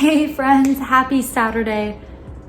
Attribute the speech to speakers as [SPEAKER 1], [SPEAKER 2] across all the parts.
[SPEAKER 1] Hey friends, happy Saturday.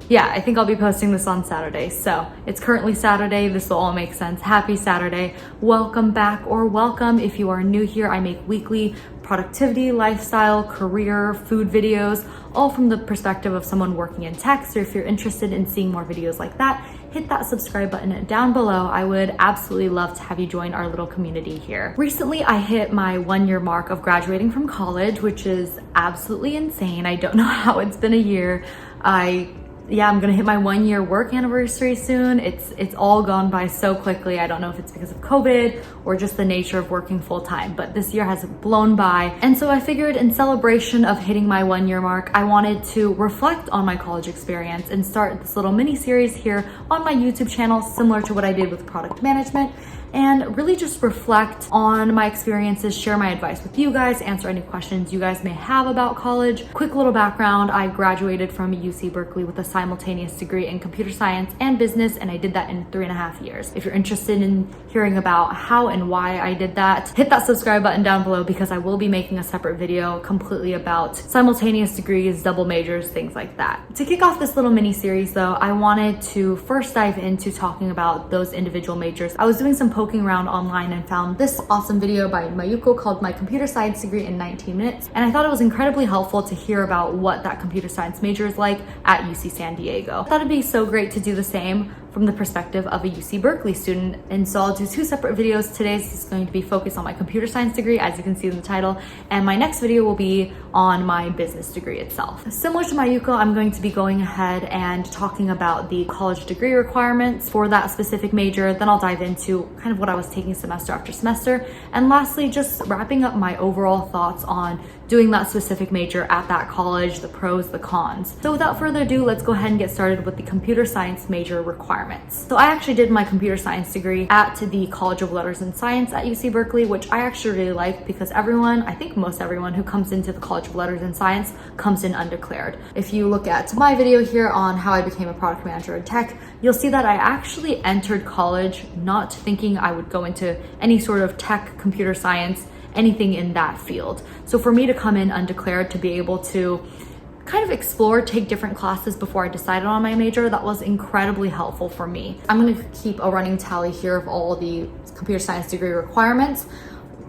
[SPEAKER 1] Yeah, I think I'll be posting this on Saturday. So it's currently Saturday. This will all make sense. Happy Saturday. Welcome back, or welcome if you are new here. I make weekly productivity, lifestyle, career, food videos, all from the perspective of someone working in tech. So if you're interested in seeing more videos like that, hit that subscribe button down below. I would absolutely love to have you join our little community here. Recently, I hit my 1-year mark of graduating from college, which is absolutely insane. I don't know how it's been a year. I'm gonna hit my 1-year work anniversary soon. It's all gone by so quickly. I don't know if it's because of COVID or just the nature of working full time, but this year has blown by. And so I figured in celebration of hitting my 1-year mark, I wanted to reflect on my college experience and start this little mini series here on my YouTube channel, similar to what I did with product management, and really just reflect on my experiences, share my advice with you guys, answer any questions you guys may have about college. Quick little background, I graduated from UC Berkeley with a simultaneous degree in computer science and business, and I did that in 3.5 years. If you're interested in hearing about how and why I did that, hit that subscribe button down below because I will be making a separate video completely about simultaneous degrees, double majors, things like that. To kick off this little mini series though, I wanted to first dive into talking about those individual majors. I was doing some poking around online and found this awesome video by Mayuko called My Computer Science Degree in 19 Minutes. And I thought it was incredibly helpful to hear about what that computer science major is like at UC San Diego. I thought it'd be so great to do the same from the perspective of a UC Berkeley student. And so I'll do 2 separate videos. Today's is going to be focused on my computer science degree, as you can see in the title, and my next video will be on my business degree itself. Similar to Mayuko, I'm going to be going ahead and talking about the college degree requirements for that specific major. Then I'll dive into kind of what I was taking semester after semester. And lastly, just wrapping up my overall thoughts on doing that specific major at that college, the pros, the cons. So without further ado, let's go ahead and get started with the computer science major requirements. So I actually did my computer science degree at the College of Letters and Science at UC Berkeley, which I actually really like because everyone, I think most everyone who comes into the College of Letters and Science comes in undeclared. If you look at my video here on how I became a product manager in tech, you'll see that I actually entered college not thinking I would go into any sort of tech, computer science, anything in that field. So for me to come in undeclared, to be able to kind of explore, take different classes before I decided on my major, that was incredibly helpful for me. I'm going to keep a running tally here of all the computer science degree requirements.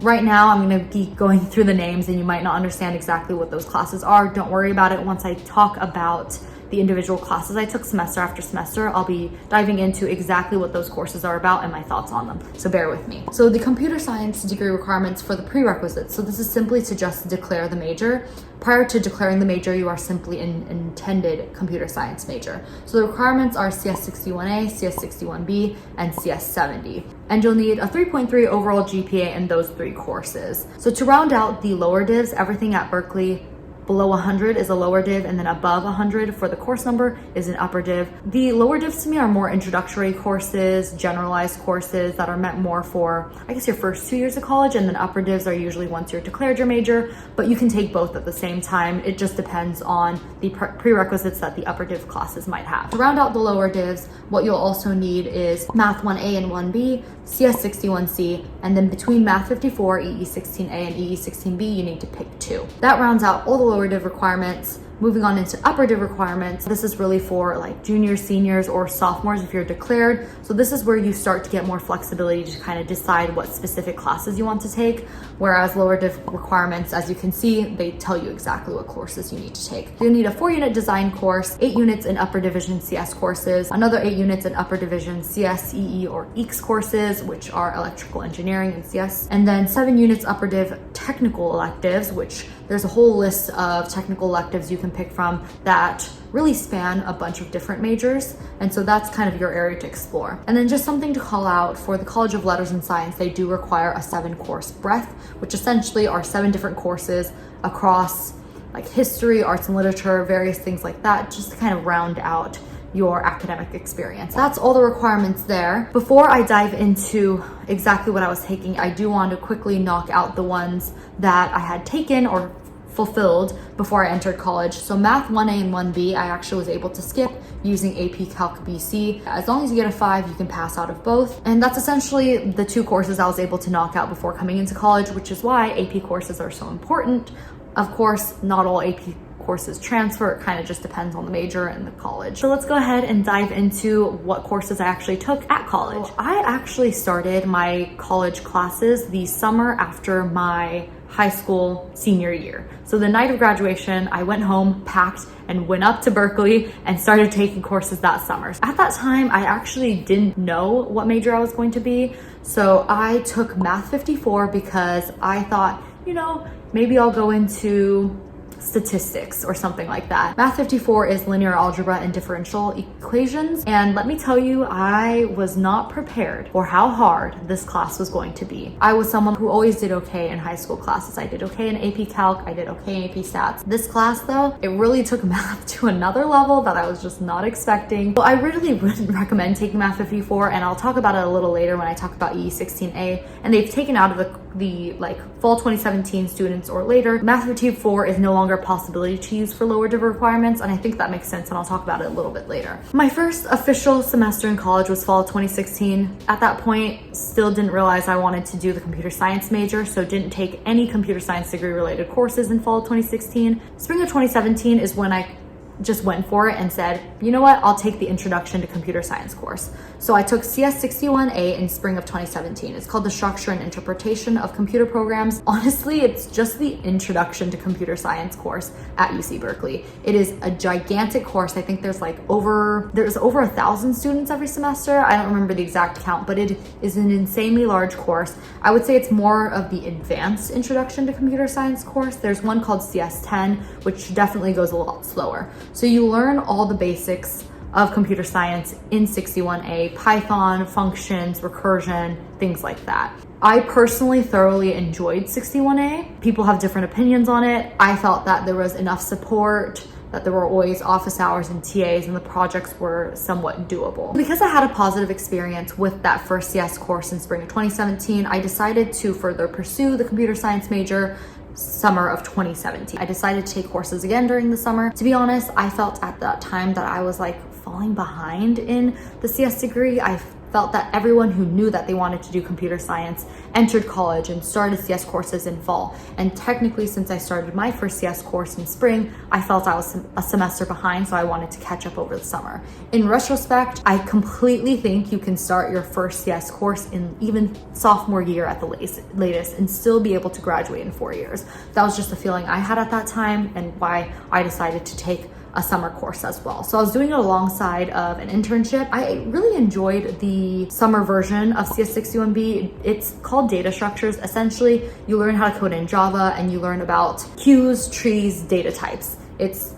[SPEAKER 1] Right now, I'm going to be going through the names and you might not understand exactly what those classes are. Don't worry about it. Once I talk about the individual classes I took semester after semester, I'll be diving into exactly what those courses are about and my thoughts on them. So bear with me. So the computer science degree requirements for the prerequisites. So this is simply to just declare the major. Prior to declaring the major, you are simply an intended computer science major. So the requirements are CS61A, CS61B, and CS70. And you'll need a 3.3 overall GPA in those 3 courses. So to round out the lower divs, everything at Berkeley below 100 is a lower div, and then above 100 for the course number is an upper div. The lower divs to me are more introductory courses, generalized courses that are meant more for, I guess, your first 2 years of college, and then upper divs are usually once you're declared your major, but you can take both at the same time. It just depends on the prerequisites that the upper div classes might have. To round out the lower divs, what you'll also need is Math 1A and 1B, CS61C, and then between Math 54, EE16A, and EE16B, you need to pick 2. That rounds out all the lower div requirements. Moving on into upper div requirements, this is really for like juniors, seniors, or sophomores if you're declared. So this is where you start to get more flexibility to kind of decide what specific classes you want to take. Whereas lower div requirements, as you can see, they tell you exactly what courses you need to take. You'll need a 4-unit design course, 8 units in upper division CS courses, another 8 units in upper division CS, EE, or EECS courses, which are electrical engineering and CS, and then 7 units upper div technical electives, which there's a whole list of technical electives you can pick from that really span a bunch of different majors. And so that's kind of your area to explore. And then just something to call out for the College of Letters and Science, they do require a 7-course breadth, which essentially are 7 different courses across like history, arts and literature, various things like that, just to kind of round out your academic experience. That's all the requirements there. Before I dive into exactly what I was taking, I do want to quickly knock out the ones that I had taken or fulfilled before I entered college. So Math 1A and 1B, I actually was able to skip using AP Calc BC. As long as you get a 5, you can pass out of both. And that's essentially the 2 courses I was able to knock out before coming into college, which is why AP courses are so important. Of course, not all AP courses transfer. It kind of just depends on the major and the college. So let's go ahead and dive into what courses I actually took at college. So I actually started my college classes the summer after my high school senior year. So the night of graduation, I went home, packed, and went up to Berkeley and started taking courses that summer. At that time, I actually didn't know what major I was going to be. So I took Math 54 because I thought, you know, maybe I'll go into statistics or something like that. Math 54 is linear algebra and differential equations. And let me tell you, I was not prepared for how hard this class was going to be. I was someone who always did okay in high school classes. I did okay in AP Calc, I did okay in AP Stats. This class though, it really took math to another level that I was just not expecting. So I really wouldn't recommend taking Math 54, and I'll talk about it a little later when I talk about EE16A. And they've taken out of the like fall 2017 students or later, Math 54 is no longer a possibility to use for lower div requirements, and I think that makes sense, and I'll talk about it a little bit later. My first official semester in college was fall 2016. At that point, still didn't realize I wanted to do the computer science major, so didn't take any computer science degree related courses in fall 2016. Spring of 2017 is when I just went for it and said, you know what, I'll take the introduction to computer science course. So I took CS61A in spring of 2017. It's called the Structure and Interpretation of Computer Programs. Honestly, it's just the introduction to computer science course at UC Berkeley. It is a gigantic course. I think there's over 1,000 students every semester. I don't remember the exact count, but it is an insanely large course. I would say it's more of the advanced introduction to computer science course. There's one called CS10, which definitely goes a lot slower. So you learn all the basics of computer science in 61A, Python, functions, recursion, things like that. I personally thoroughly enjoyed 61A. People have different opinions on it. I felt that there was enough support, that there were always office hours and TAs, and the projects were somewhat doable. Because I had a positive experience with that first CS course in spring of 2017, I decided to further pursue the computer science major summer of 2017. I decided to take courses again during the summer. To be honest, I felt at that time that I was falling behind in the CS degree. I felt that everyone who knew that they wanted to do computer science entered college and started CS courses in fall. And technically, since I started my first CS course in spring, I felt I was a semester behind, so I wanted to catch up over the summer. In retrospect, I completely think you can start your first CS course in even sophomore year at the latest and still be able to graduate in 4 years. That was just the feeling I had at that time and why I decided to take a summer course as well. So I was doing it alongside of an internship. I really enjoyed the summer version of CS61B. It's called data structures. Essentially, you learn how to code in Java and you learn about queues, trees, data types. It's,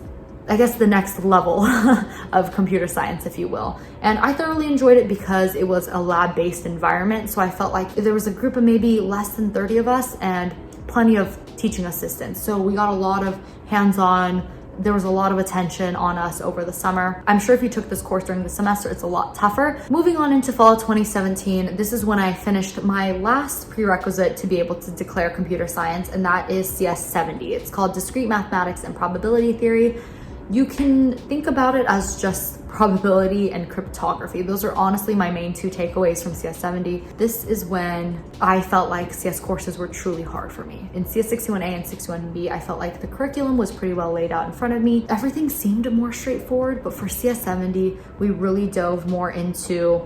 [SPEAKER 1] I guess, the next level of computer science, if you will. And I thoroughly enjoyed it because it was a lab-based environment. So I felt like there was a group of maybe less than 30 of us and plenty of teaching assistants. So we got a lot of hands-on. There was a lot of attention on us over the summer. I'm sure if you took this course during the semester, it's a lot tougher. Moving on into fall 2017, this is when I finished my last prerequisite to be able to declare computer science, and that is CS70. It's called Discrete Mathematics and Probability Theory. You can think about it as just probability and cryptography. Those are honestly my main two takeaways from CS70. This is when I felt like CS courses were truly hard for me. In CS61A and 61B, I felt like the curriculum was pretty well laid out in front of me. Everything seemed more straightforward, but for CS70, we really dove more into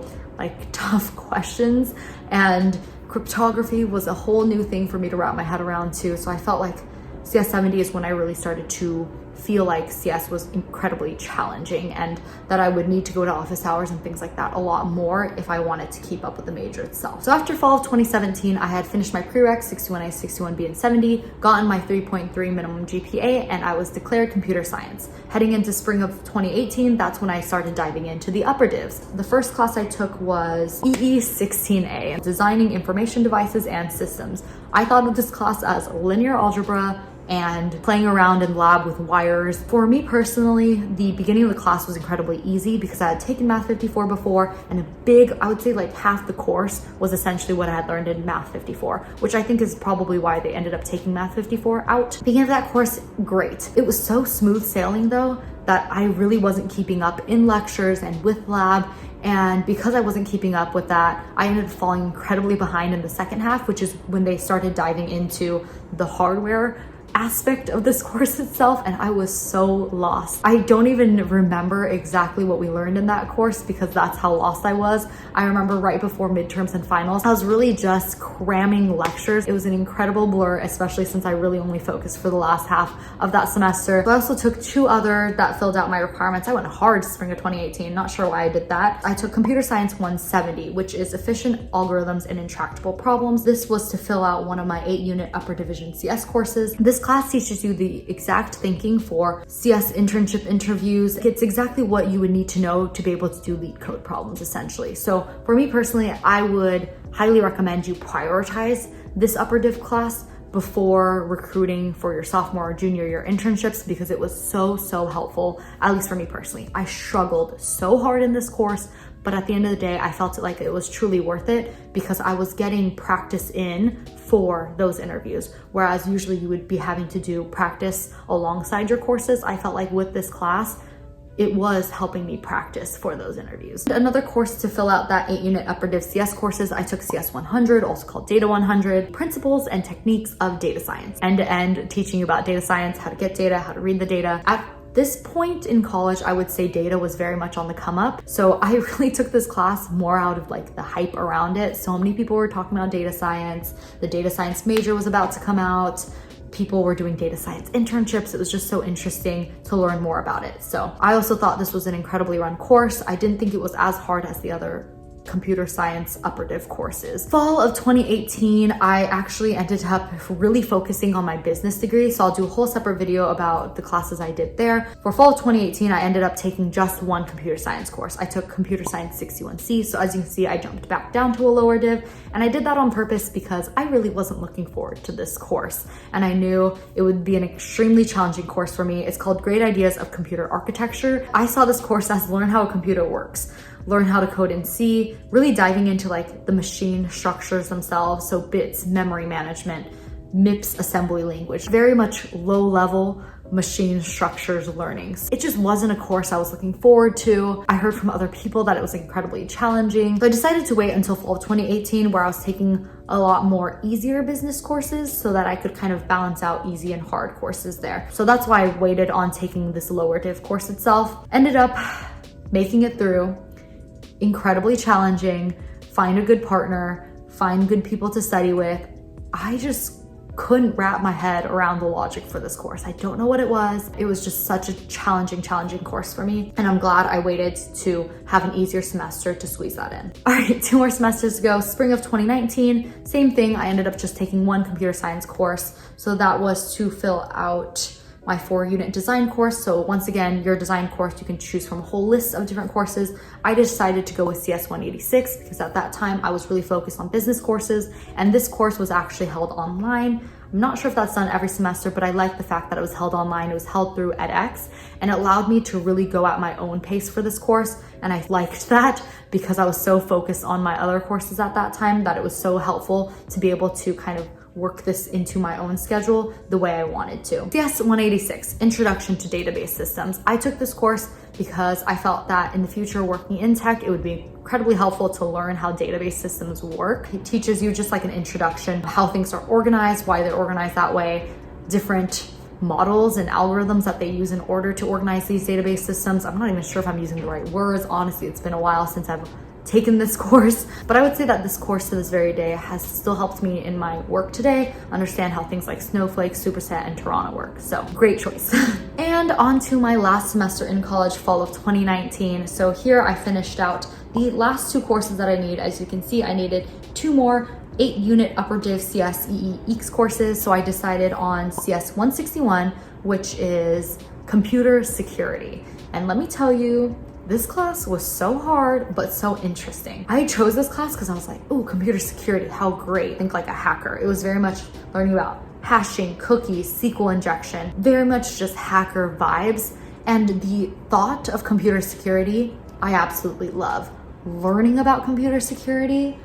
[SPEAKER 1] tough questions, and cryptography was a whole new thing for me to wrap my head around too. So I felt like CS70 is when I really started to feel like CS was incredibly challenging and that I would need to go to office hours and things like that a lot more if I wanted to keep up with the major itself. So after fall of 2017, I had finished my prereqs, 61A, 61B, and 70, gotten my 3.3 minimum GPA, and I was declared computer science. Heading into spring of 2018, that's when I started diving into the upper divs. The first class I took was EE16A, Designing Information Devices and Systems. I thought of this class as linear algebra and playing around in lab with wires. For me personally, the beginning of the class was incredibly easy because I had taken Math 54 before, and I would say half the course was essentially what I had learned in Math 54, which I think is probably why they ended up taking Math 54 out. Beginning of that course, great. It was so smooth sailing though that I really wasn't keeping up in lectures and with lab. And because I wasn't keeping up with that, I ended up falling incredibly behind in the second half, which is when they started diving into the hardware aspect of this course itself, and I was so lost. I don't even remember exactly what we learned in that course because that's how lost I was. I remember right before midterms and finals, I was really just cramming lectures. It was an incredible blur, especially since I really only focused for the last half of that semester. I also took 2 other that filled out my requirements. I went hard spring of 2018, not sure why I did that. I took Computer Science 170, which is Efficient Algorithms and Intractable Problems. This was to fill out one of my 8-unit upper division CS courses. This class teaches you the exact thinking for CS internship interviews. It's exactly what you would need to know to be able to do lead code problems, essentially. So for me personally, I would highly recommend you prioritize this upper div class before recruiting for your sophomore or junior year internships because it was so helpful, at least for me personally. I struggled so hard in this course, but at the end of the day, I felt like it was truly worth it because I was getting practice in for those interviews. Whereas usually you would be having to do practice alongside your courses. I felt like with this class, it was helping me practice for those interviews. Another course to fill out that 8-unit upper div CS courses, I took CS 100, also called Data 100, Principles and Techniques of Data Science. End-to-end teaching you about data science, how to get data, how to read the data. At this point in college, I would say data was very much on the come up. So I really took this class more out of like the hype around it. So many people were talking about data science. The data science major was about to come out. People were doing data science internships. It was just so interesting to learn more about it. So I also thought this was an incredibly run course. I didn't think it was as hard as the other computer science upper div courses. Fall of 2018, I actually ended up really focusing on my business degree. So I'll do a whole separate video about the classes I did there. For fall of 2018, I ended up taking just one computer science course. I took Computer Science 61C. So as you can see, I jumped back down to a lower div. And I did that on purpose because I really wasn't looking forward to this course. And I knew it would be an extremely challenging course for me. It's called Great Ideas of Computer Architecture. I saw this course as learn how a computer works, learn how to code in C, really diving into like the machine structures themselves. So bits, memory management, MIPS assembly language, very much low level machine structures learnings. It just wasn't a course I was looking forward to. I heard from other people that it was incredibly challenging. So I decided to wait until fall of 2018 where I was taking a lot more easier business courses so that I could kind of balance out easy and hard courses there. So that's why I waited on taking this lower div course itself. Ended up making it through. Incredibly challenging, find a good partner, find good people to study with. I just couldn't wrap my head around the logic for this course. I don't know what it was. It was just such a challenging course for me. And I'm glad I waited to have an easier semester to squeeze that in. All right, 2 more semesters to go. Spring of 2019, same thing. I ended up just taking one computer science course. So that was to fill out my 4-unit design course. So once again, your design course, you can choose from a whole list of different courses. I decided to go with CS 186 because at that time I was really focused on business courses, and this course was actually held online. I'm not sure if that's done every semester, but I like the fact that it was held online. It was held through edX, and it allowed me to really go at my own pace for this course. And I liked that because I was so focused on my other courses at that time that it was so helpful to be able to kind of work this into my own schedule the way I wanted to. CS 186, Introduction to Database Systems. I took this course because I felt that in the future working in tech, it would be incredibly helpful to learn how database systems work. It teaches you just like an introduction, how things are organized, why they're organized that way, different models and algorithms that they use in order to organize these database systems. I'm not even sure if I'm using the right words. Honestly, it's been a while since I've taken this course, but I would say that this course to this very day has still helped me in my work today understand how things like Snowflake, Superset, and Tirana work. So great choice. And on to my last semester in college, fall of 2019. So here I finished out the last 2 courses that I need. As you can see, I needed 2 more 8-unit upper div CS EE EECS courses. So I decided on CS 161, which is computer security. And let me tell you, this class was so hard, but so interesting. I chose this class because I was like, oh, computer security, how great. Think like a hacker. It was very much learning about hashing, cookies, SQL injection, very much just hacker vibes. And the thought of computer security, I absolutely love. Learning about computer security,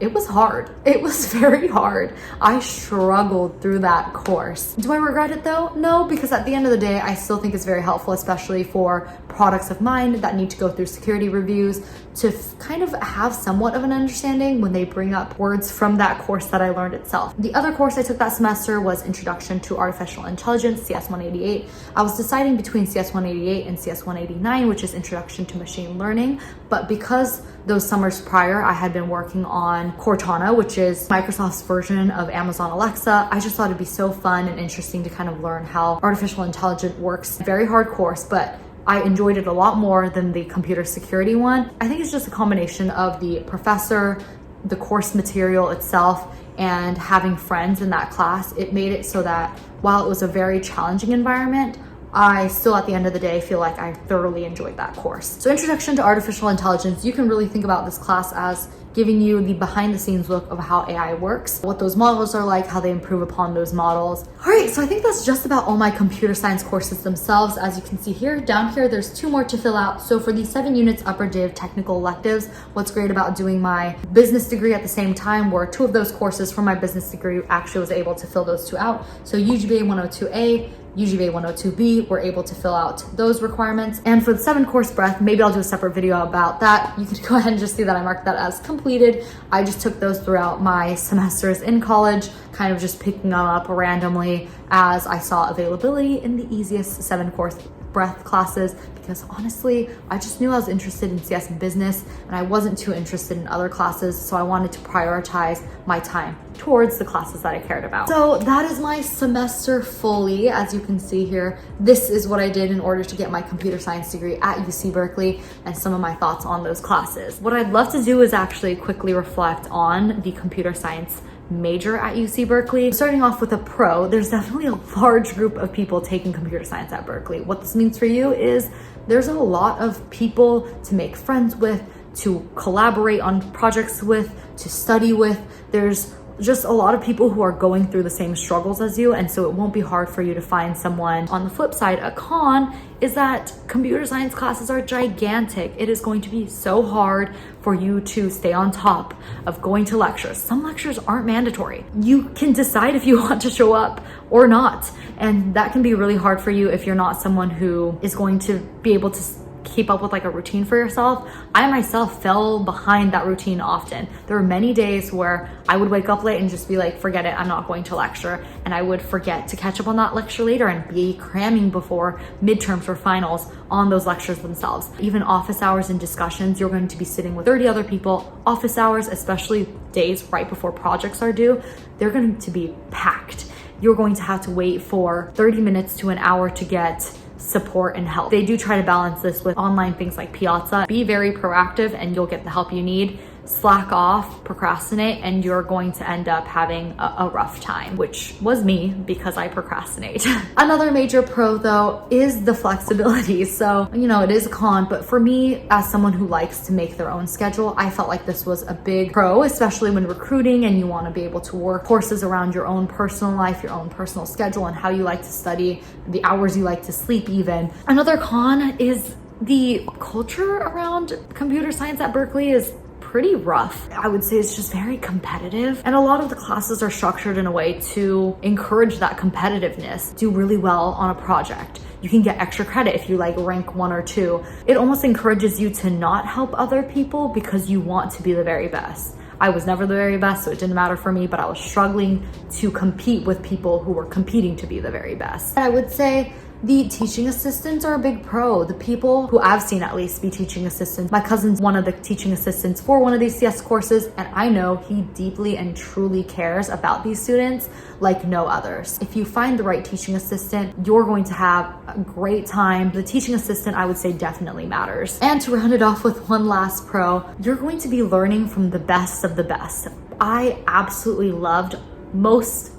[SPEAKER 1] it was hard. It was very hard. I struggled through that course. Do I regret it though? No, because at the end of the day, I still think it's very helpful, especially for products of mine that need to go through security reviews, to kind of have somewhat of an understanding when they bring up words from that course that I learned itself. The other course I took that semester was Introduction to Artificial Intelligence, CS 188. I was deciding between CS 188 and CS 189, which is Introduction to Machine Learning, but because those summers prior I had been working on Cortana, which is Microsoft's version of Amazon Alexa, I just thought it'd be so fun and interesting to kind of learn how artificial intelligence works. Very hard course, but I enjoyed it a lot more than the computer security one. I think it's just a combination of the professor, the course material itself, and having friends in that class. It made it so that while it was a very challenging environment, I still at the end of the day feel like I thoroughly enjoyed that course. So Introduction to Artificial Intelligence, you can really think about this class as giving you the behind the scenes look of how AI works, what those models are like, how they improve upon those models. All right, so I think that's just about all my computer science courses themselves. As you can see here, down here, there's 2 more to fill out. So for the 7 units upper div technical electives, what's great about doing my business degree at the same time were 2 of those courses from my business degree actually was able to fill those 2 out. So UGBA 102A, UGBA 102B, we're able to fill out those requirements. And for the 7 course breadth, maybe I'll do a separate video about that. You can go ahead and just see that I marked that as completed. I just took those throughout my semesters in college, kind of just picking them up randomly as I saw availability in the easiest 7 course breadth classes, because honestly, I just knew I was interested in CS and business and I wasn't too interested in other classes. So I wanted to prioritize my time towards the classes that I cared about. So that is my semester fully. As you can see here, this is what I did in order to get my computer science degree at UC Berkeley and some of my thoughts on those classes. What I'd love to do is actually quickly reflect on the computer science major at UC Berkeley. Starting off with a pro, there's definitely a large group of people taking computer science at Berkeley. What this means for you is there's a lot of people to make friends with, to collaborate on projects with, to study with. There's just a lot of people who are going through the same struggles as you, and so it won't be hard for you to find someone. On the flip side, a con is that computer science classes are gigantic. It is going to be so hard for you to stay on top of going to lectures. Some lectures aren't mandatory. You can decide if you want to show up or not, and that can be really hard for you if you're not someone who is going to be able to keep up with like a routine for yourself. I myself fell behind that routine often. There were many days where I would wake up late and just be like, forget it, I'm not going to lecture. And I would forget to catch up on that lecture later and be cramming before midterms or finals on those lectures themselves. Even office hours and discussions, you're going to be sitting with 30 other people. Office hours, especially days right before projects are due, they're going to be packed. You're going to have to wait for 30 minutes to an hour to get support and help. They do try to balance this with online things like Piazza. Be very proactive and you'll get the help you need. Slack off, procrastinate, and you're going to end up having a rough time, which was me because I procrastinate. Another major pro though is the flexibility. So, you know, it is a con, but for me, as someone who likes to make their own schedule, I felt like this was a big pro, especially when recruiting and you want to be able to work courses around your own personal life, your own personal schedule, and how you like to study, the hours you like to sleep even. Another con is the culture around computer science at Berkeley is pretty rough. I would say it's just very competitive, and a lot of the classes are structured in a way to encourage that competitiveness. Do really well on a project. You can get extra credit if you like rank 1 or 2. It almost encourages you to not help other people because you want to be the very best. I was never the very best, so it didn't matter for me, but I was struggling to compete with people who were competing to be the very best. I would say the teaching assistants are a big pro. The people who I've seen at least be teaching assistants. My cousin's one of the teaching assistants for one of these CS courses, and I know he deeply and truly cares about these students like no others. If you find the right teaching assistant, you're going to have a great time. The teaching assistant, I would say, definitely matters. And to round it off with one last pro, you're going to be learning from the best of the best. I absolutely loved most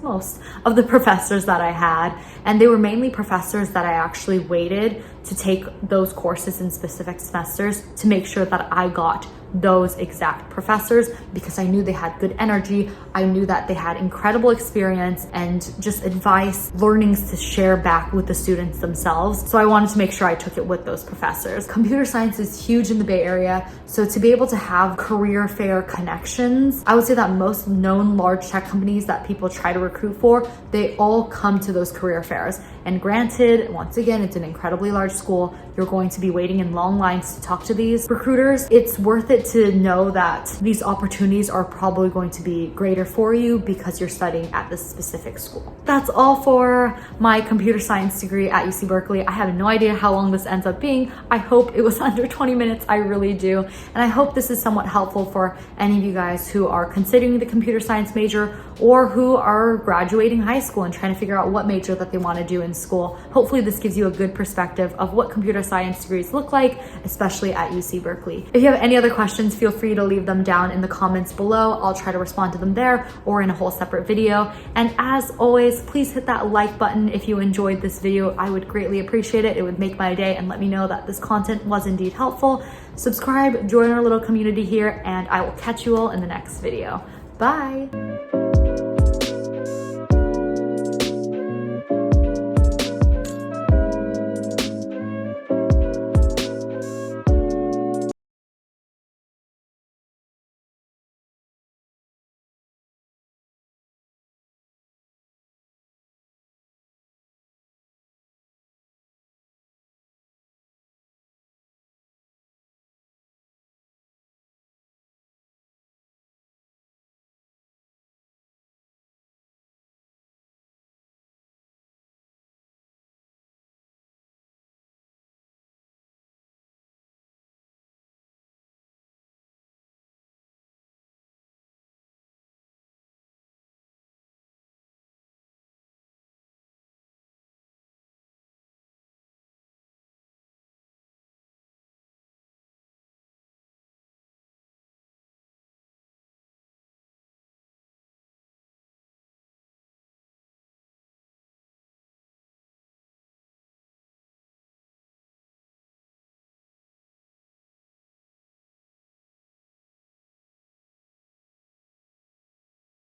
[SPEAKER 1] of the professors that I had, and they were mainly professors that I actually waited to take those courses in specific semesters to make sure that I got those exact professors because I knew they had good energy. I knew that they had incredible experience and just advice, learnings to share back with the students themselves. So I wanted to make sure I took it with those professors. Computer science is huge in the Bay Area. So to be able to have career fair connections, I would say that most known large tech companies that people try to recruit for, they all come to those career fairs. And granted, once again, it's an incredibly large school. You're going to be waiting in long lines to talk to these recruiters. It's worth it to know that these opportunities are probably going to be greater for you because you're studying at this specific school. That's all for my computer science degree at UC Berkeley. I have no idea how long this ends up being. I hope it was under 20 minutes. I really do. And I hope this is somewhat helpful for any of you guys who are considering the computer science major or who are graduating high school and trying to figure out what major that they want to do in school. Hopefully this gives you a good perspective of what computer science degrees look like, especially at UC Berkeley. If you have any other questions, feel free to leave them down in the comments below. I'll try to respond to them there or in a whole separate video. And as always, please hit that like button if you enjoyed this video. I would greatly appreciate it. It would make my day and let me know that this content was indeed helpful. Subscribe, join our little community here, and I will catch you all in the next video. Bye.